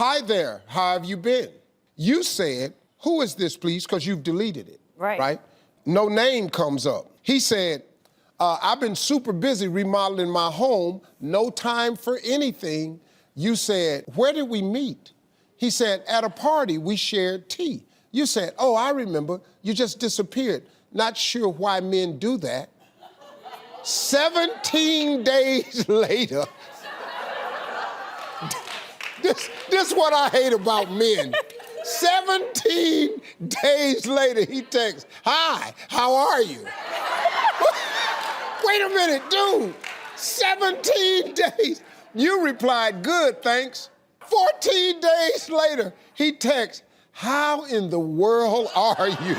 hi there, how have you been? You said, who is this, please? Because you've deleted it. Right? No name comes up. He said, I've been super busy remodeling my home, no time for anything. You said, where did we meet? He said, at a party, we shared tea. You said, oh, I remember, you just disappeared. Not sure why men do that. 17 days later, this is what I hate about men. 17 days later, he texts, hi, how are you? Wait a minute, dude, 17 days. You replied, good, thanks. 14 days later, he texts, how in the world are you?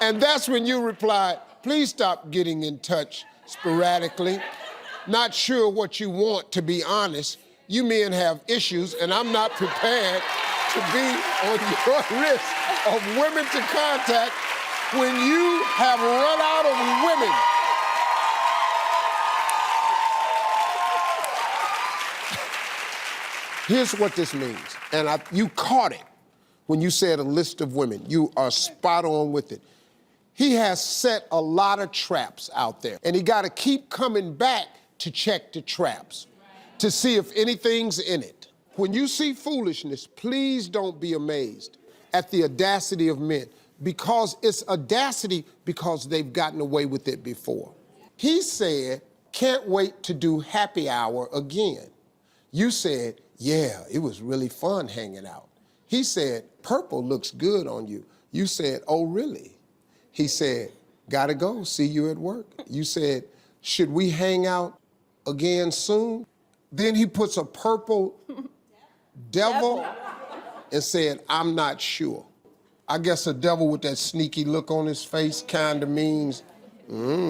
And that's when you replied, please stop getting in touch sporadically. Not sure what you want, to be honest. You men have issues, and I'm not prepared to be on your list of women to contact when you have run out of women. Here's what this means, and you caught it when you said a list of women. You are spot on with it. He has set a lot of traps out there, and he gotta keep coming back to check the traps, to see if anything's in it. When you see foolishness, please don't be amazed at the audacity of men, because it's audacity because they've gotten away with it before. He said, can't wait to do happy hour again. You said, yeah, it was really fun hanging out. He said, purple looks good on you. You said, oh, really? He said, gotta go, see you at work. You said, should we hang out again soon? Then he puts a purple devil and said, I'm not sure. I guess a devil with that sneaky look on his face kinda means, yeah.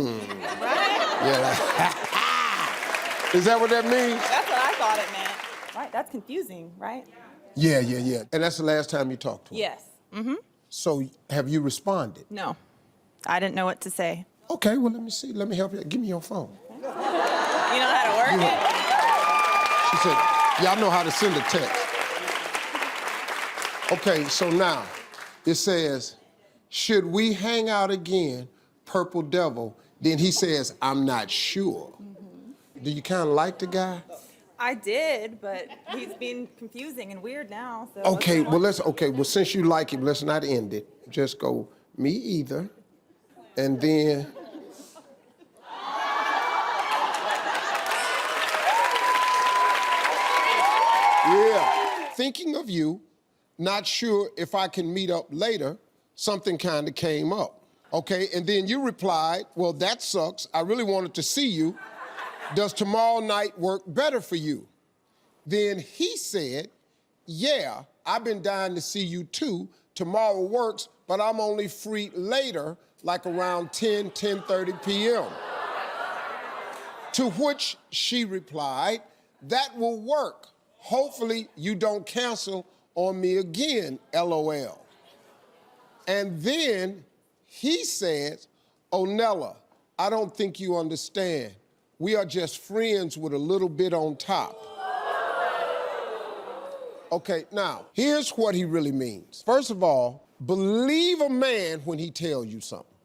Is that what that means? That's what I thought it meant. Right, that's confusing, right? Yeah. And that's the last time you talked to him? Yes. So have you responded? No, I didn't know what to say. Okay, well, let me see. Let me help you. Give me your phone. You know how to work it? She said, yeah, I know how to send a text. Okay, so now it says, should we hang out again, Purple Devil? Then he says, I'm not sure. Do you kind of like the guy? I did, but he's being confusing and weird now, so. Okay, well, since you like him, let's not end it. Just go, me either. And then, yeah, thinking of you, not sure if I can meet up later, something kind of came up. Okay, and then you replied, well, that sucks. I really wanted to see you. Does tomorrow night work better for you? Then he said, yeah, I've been dying to see you too. Tomorrow works, but I'm only free later, like around 10:30 p.m. To which she replied, that will work. Hopefully you don't cancel on me again, LOL. And then he says, oh, Nella, I don't think you understand. We are just friends with a little bit on top. Okay, now, here's what he really means. First of all, believe a man when he tells you something,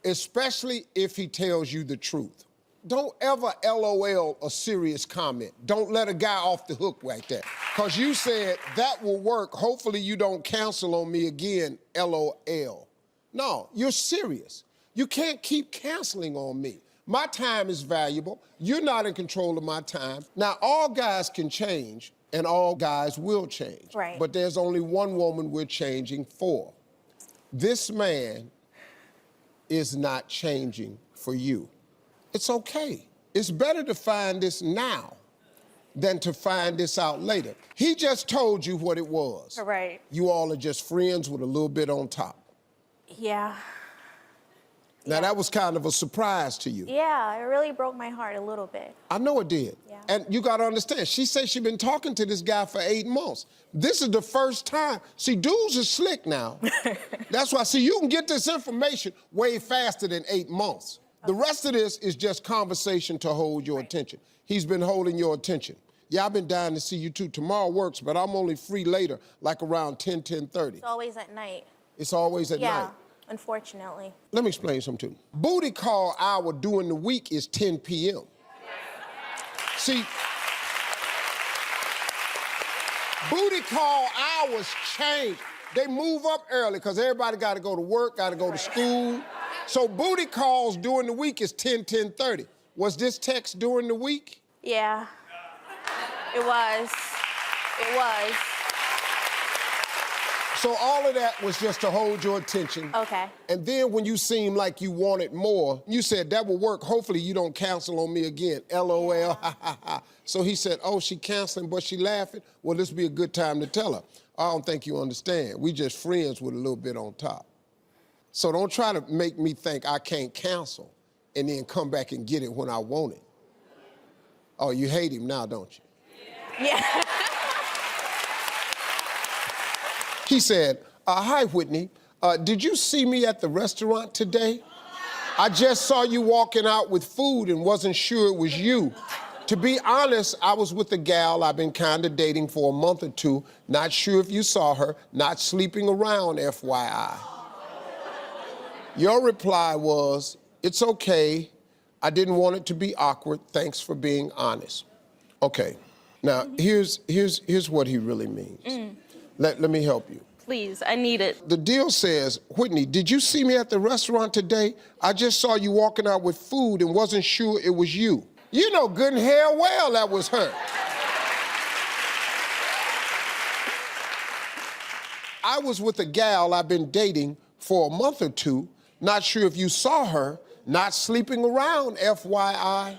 especially if he tells you the truth. Don't ever LOL a serious comment. Don't let a guy off the hook like that. Because you said, that will work. Hopefully you don't cancel on me again, LOL. No, you're serious. You can't keep canceling on me. My time is valuable. You're not in control of my time. Now, all guys can change, and all guys will change. Right. But there's only one woman we're changing for. This man is not changing for you. It's okay. It's better to find this now than to find this out later. He just told you what it was. Right. You all are just friends with a little bit on top. Yeah. Now, that was kind of a surprise to you. Yeah, it really broke my heart a little bit. I know it did. Yeah. And you gotta understand, she said she's been talking to this guy for 8 months. This is the first time. See, dudes are slick now. That's why, see, you can get this information way faster than 8 months. Okay. The rest of this is just conversation to hold your attention. He's been holding your attention. Yeah, I've been dying to see you too. Tomorrow works, but I'm only free later, like around 10, 10:30. It's always at night. It's always at Yeah, night. unfortunately. Let me explain something to you. Booty call hour during the week is 10 p.m. See, booty call hours change. They move up early because everybody got to go to work, got to go to school. So booty calls during the week is 10, 10:30. Was this text during the week? Yeah. It was. It was. So all of that was just to hold your attention. Okay. And then when you seemed like you wanted more, you said, that will work. Hopefully you don't cancel on me again. LOL, ha, ha, ha. So he said, oh, she canceling, but she laughing? Well, this would be a good time to tell her. I don't think you understand. We just friends with a little bit on top. So don't try to make me think I can't cancel and then come back and get it when I want it. Oh, you hate him now, don't you? Yeah. He said, hi, Whitney. Did you see me at the restaurant today? I just saw you walking out with food and wasn't sure it was you. To be honest, I was with a gal I've been kind of dating for a month or two. Not sure if you saw her, not sleeping around, FYI. Your reply was, it's okay. I didn't want it to be awkward. Thanks for being honest. Okay, now here's what he really means. Let me help you. Please, I need it. The deal says, Whitney, did you see me at the restaurant today? I just saw you walking out with food and wasn't sure it was you. You know good and hell well that was her. I was with a gal I've been dating for a month or two. Not sure if you saw her, not sleeping around, FYI.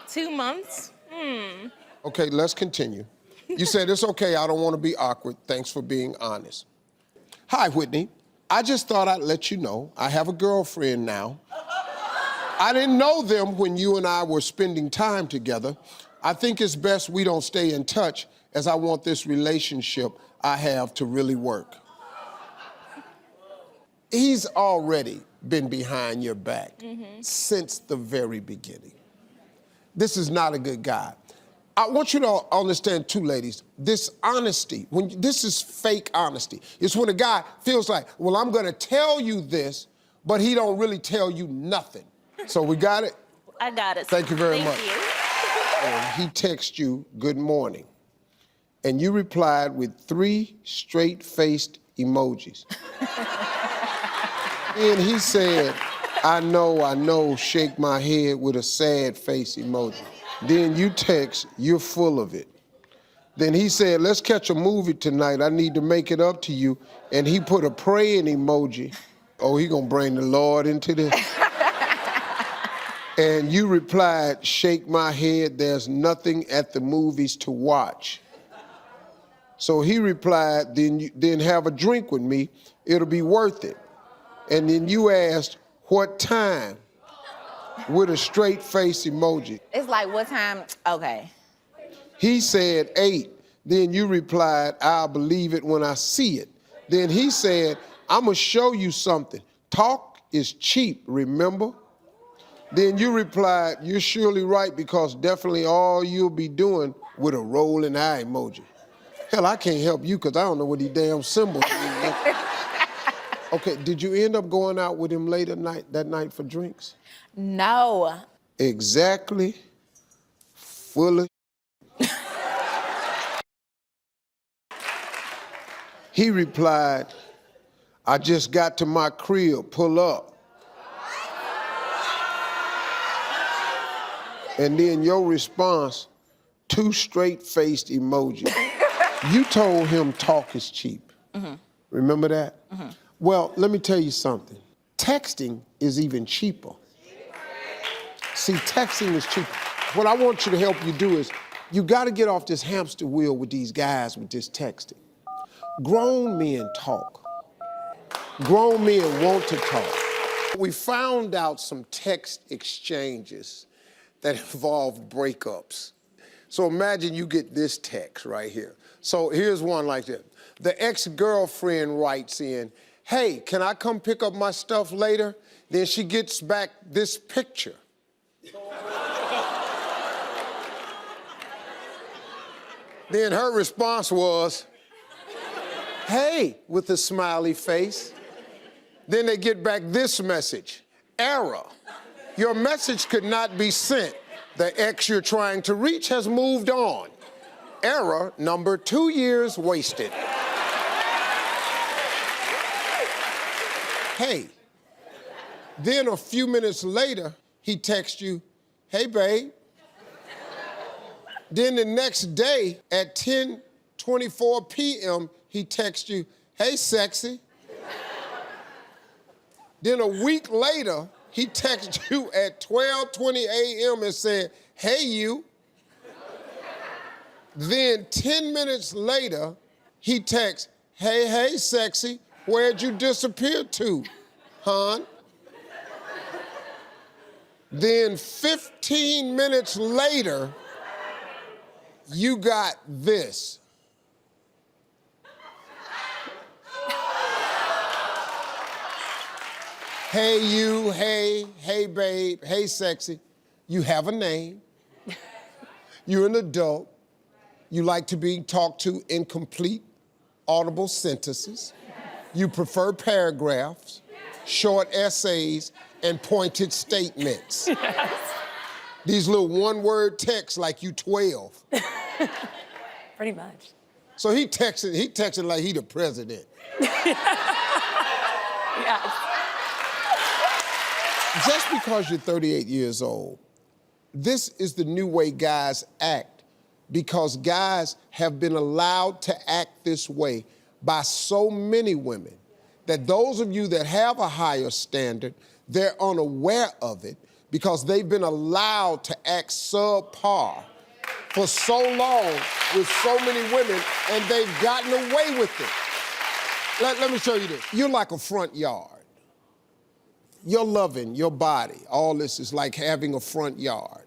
2 months? Okay, let's continue. You said, it's okay, I don't want to be awkward. Thanks for being honest. Hi, Whitney. I just thought I'd let you know I have a girlfriend now. I didn't know them when you and I were spending time together. I think it's best we don't stay in touch as I want this relationship I have to really work. He's already been behind your back since the very beginning. This is not a good guy. I want you to understand too, ladies, this honesty, this is fake honesty. It's when a guy feels like, well, I'm gonna tell you this, but he don't really tell you nothing. So we got it? I got it. Thank you very much. Thank you. And he texts you, good morning. And you replied with 3 straight-faced emojis. And he said, I know, shake my head with a sad face emoji. Then you text, you're full of it. Then he said, let's catch a movie tonight. I need to make it up to you. And he put a praying emoji. Oh, he gonna bring the Lord into this. And you replied, shake my head, there's nothing at the movies to watch. So he replied, then have a drink with me, it'll be worth it. And then you asked, what time? With a straight face emoji. It's like, what time? Okay. He said 8. Then you replied, I'll believe it when I see it. Then he said, I'm gonna show you something. Talk is cheap, remember? Then you replied, you're surely right because definitely all you'll be doing with a rolling eye emoji. Hell, I can't help you because I don't know what these damn symbols mean. Okay, did you end up going out with him late at night, that night for drinks? No. Exactly. Full of He replied, I just got to my crib, pull up. And then your response, 2 straight-faced emojis. You told him talk is cheap. Remember that? Well, let me tell you something. Texting is even cheaper. See, texting is cheaper. What I want you to help you do is, you gotta get off this hamster wheel with these guys with this texting. Grown men talk. Grown men want to talk. We found out some text exchanges that involve breakups. So imagine you get this text right here. So here's one like this. The ex-girlfriend writes in, hey, can I come pick up my stuff later? Then she gets back this picture. Then her response was, hey, with a smiley face. Then they get back this message, error. Your message could not be sent. The ex you're trying to reach has moved on. Error number 2 years wasted. Hey. Then a few minutes later, he texts you, hey, babe. Then the next day at 10:24 p.m., he texts you, hey, sexy. Then a week later, he texts you at 12:20 a.m. and said, hey, you. Then 10 minutes later, he texts, hey, sexy, where'd you disappear to, hon? Then 15 minutes later, you got this. Hey you, hey babe, hey sexy. You have a name. You're an adult. You like to be talked to in complete, audible sentences. You prefer paragraphs, short essays, and pointed statements. Yes. These little one-word texts like you 12. Pretty much. So he texted like he the president. Yes. Just because you're 38 years old, this is the new way guys act, because guys have been allowed to act this way by so many women that those of you that have a higher standard, they're unaware of it because they've been allowed to act subpar for so long with so many women, and they've gotten away with it. Let me show you this. You're like a front yard. Your loving, your body, all this is like having a front yard.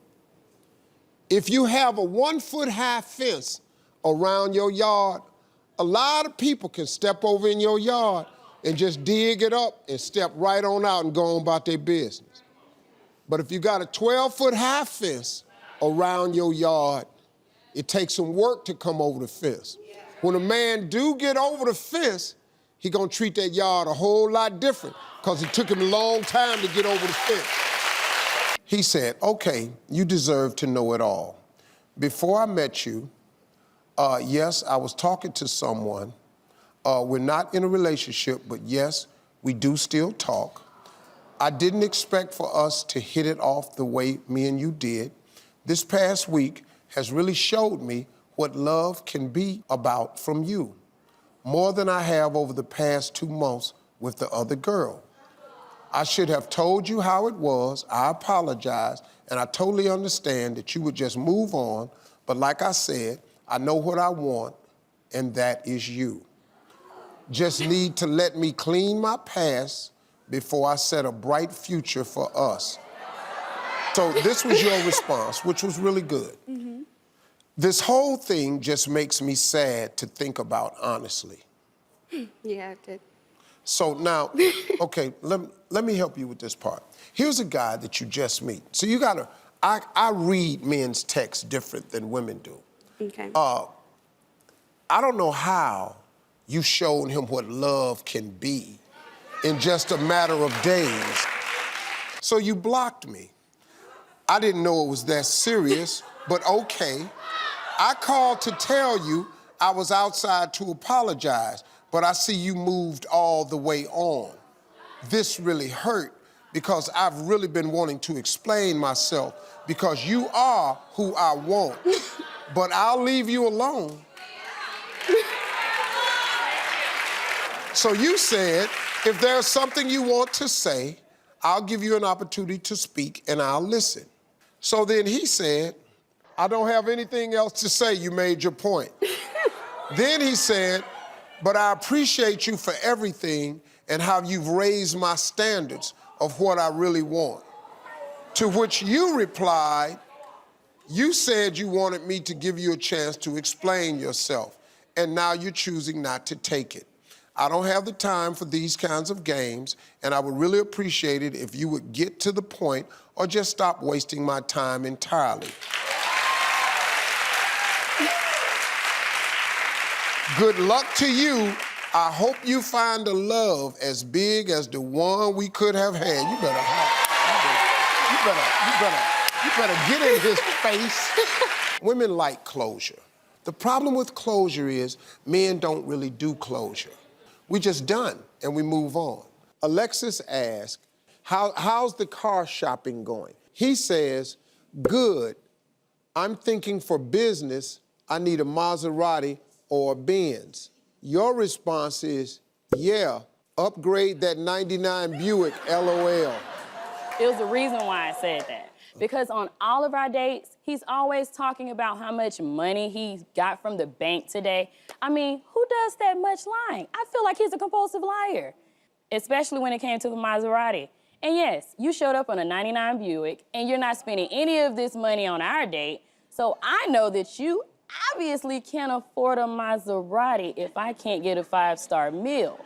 If you have a 1-foot-high fence around your yard, a lot of people can step over in your yard and just dig it up and step right on out and go on about their business. But if you got a 12-foot-high fence around your yard, it takes some work to come over the fence. When a man do get over the fence, he gonna treat that yard a whole lot different because it took him a long time to get over the fence. He said, okay, you deserve to know it all. Before I met you, yes, I was talking to someone. We're not in a relationship, but yes, we do still talk. I didn't expect for us to hit it off the way me and you did. This past week has really showed me what love can be about from you, more than I have over the past 2 months with the other girl. I should have told you how it was. I apologize, and I totally understand that you would just move on, but like I said, I know what I want, and that is you. Just need to let me clean my past before I set a bright future for us. So this was your response, which was really good. Mm-hmm. This whole thing just makes me sad to think about, honestly. Yeah, it did. So now, okay, let me help you with this part. Here's a guy that you just meet. So you gotta, I read men's texts different than women do. Okay. I don't know how you showed him what love can be in just a matter of days. So you blocked me. I didn't know it was that serious, but okay. I called to tell you I was outside to apologize, but I see you moved all the way on. This really hurt because I've really been wanting to explain myself because you are who I want, but I'll leave you alone. So you said, if there's something you want to say, I'll give you an opportunity to speak and I'll listen. So then he said, I don't have anything else to say, you made your point. Then he said, but I appreciate you for everything and how you've raised my standards of what I really want. To which you replied, you said you wanted me to give you a chance to explain yourself, and now you're choosing not to take it. I don't have the time for these kinds of games, and I would really appreciate it if you would get to the point or just stop wasting my time entirely. Good luck to you. I hope you find a love as big as the one we could have had. You better get in his face. Women like closure. The problem with closure is men don't really do closure. We just done and we move on. Alexis asked, how's the car shopping going? He says, good. I'm thinking for business, I need a Maserati or a Benz. Your response is, yeah, upgrade that 99 Buick, LOL. It was the reason why I said that. Because on all of our dates, he's always talking about how much money he got from the bank today. I mean, who does that much lying? I feel like he's a compulsive liar, especially when it came to the Maserati. And yes, you showed up on a 99 Buick, and you're not spending any of this money on our date, so I know that you obviously can't afford a Maserati if I can't get a 5-star meal.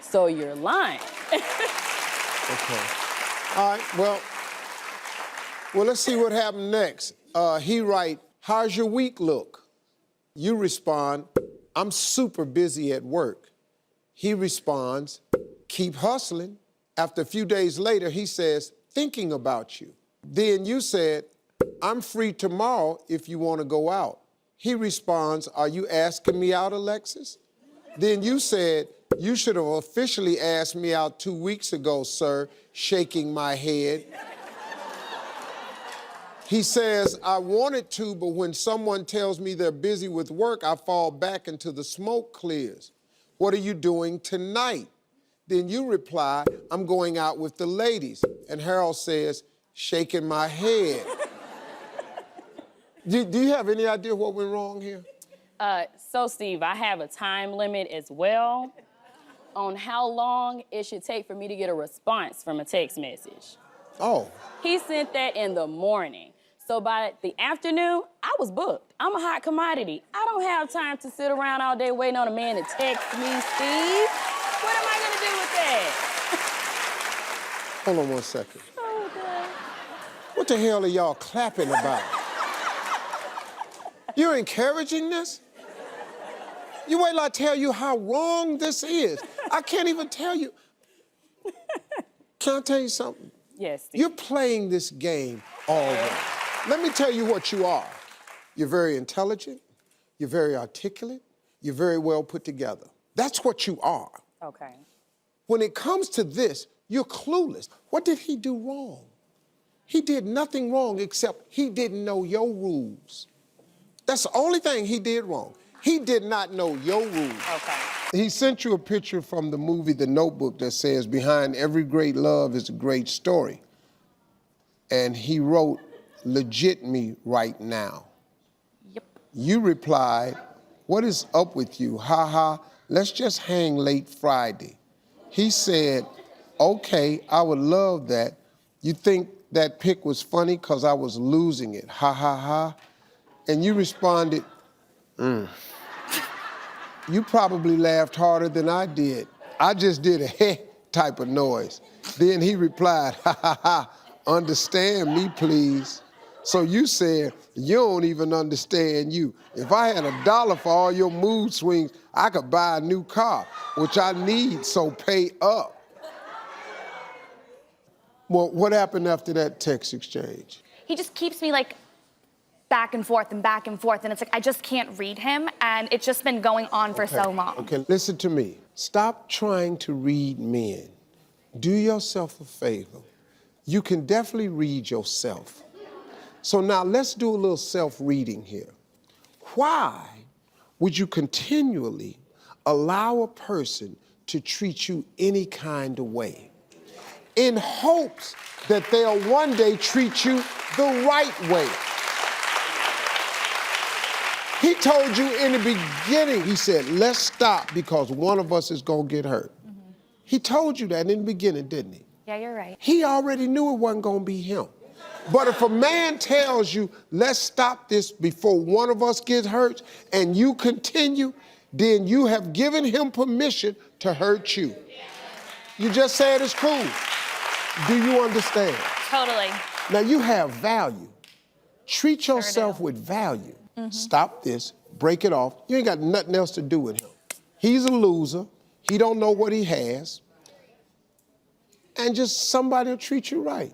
So you're lying. Okay. All right, well, let's see what happened next. He write, how's your week look? You respond, I'm super busy at work. He responds, keep hustling. After a few days later, he says, thinking about you. Then you said, I'm free tomorrow if you want to go out. He responds, are you asking me out, Alexis? Then you said, you should have officially asked me out 2 weeks ago, sir, shaking my head. He says, I wanted to, but when someone tells me they're busy with work, I fall back until the smoke clears. What are you doing tonight? Then you reply, I'm going out with the ladies. And Harold says, shaking my head. Do you have any idea what went wrong here? So, Steve, I have a time limit as well on how long it should take for me to get a response from a text message. Oh. He sent that in the morning. So by the afternoon, I was booked. I'm a hot commodity. I don't have time to sit around all day waiting on a man to text me, Steve. What am I gonna do with that? Hold on 1 second. Oh, God. What the hell are y'all clapping about? You're encouraging this? You wait till I tell you how wrong this is. I can't even tell you. Can I tell you something? Yes, Steve. You're playing this game all day. Let me tell you what you are. You're very intelligent, you're very articulate, you're very well put together. That's what you are. Okay. When it comes to this, you're clueless. What did he do wrong? He did nothing wrong except he didn't know your rules. That's the only thing he did wrong. He did not know your rules. Okay. He sent you a picture from the movie The Notebook that says, behind every great love is a great story. And he wrote, legit me right now. Yep. You replied, what is up with you? Ha ha, let's just hang late Friday. He said, okay, I would love that. You think that pic was funny because I was losing it, ha ha ha. And you responded, You probably laughed harder than I did. I just did a heh type of noise. Then he replied, ha ha ha, understand me please. So you said, you don't even understand you. If I had $1 for all your mood swings, I could buy a new car, which I need, so pay up. Well, what happened after that text exchange? He just keeps me like back and forth, and it's like I just can't read him, and it's just been going on for so long. Okay, listen to me. Stop trying to read men. Do yourself a favor. You can definitely read yourself. So now let's do a little self-reading here. Why would you continually allow a person to treat you any kind of way in hopes that they'll one day treat you the right way? He told you in the beginning, he said, let's stop because one of us is gonna get hurt. Mm-hmm. He told you that in the beginning, didn't he? Yeah, you're right. He already knew it wasn't gonna be him. But if a man tells you, let's stop this before one of us gets hurt, and you continue, then you have given him permission to hurt you. You just said it's cool. Do you understand? Totally. Now you have value. Treat yourself with value. Mm-hmm. Stop this break it off. You ain't got nothing else to do with him. He's a loser. He don't know what he has. And just somebody will treat you right.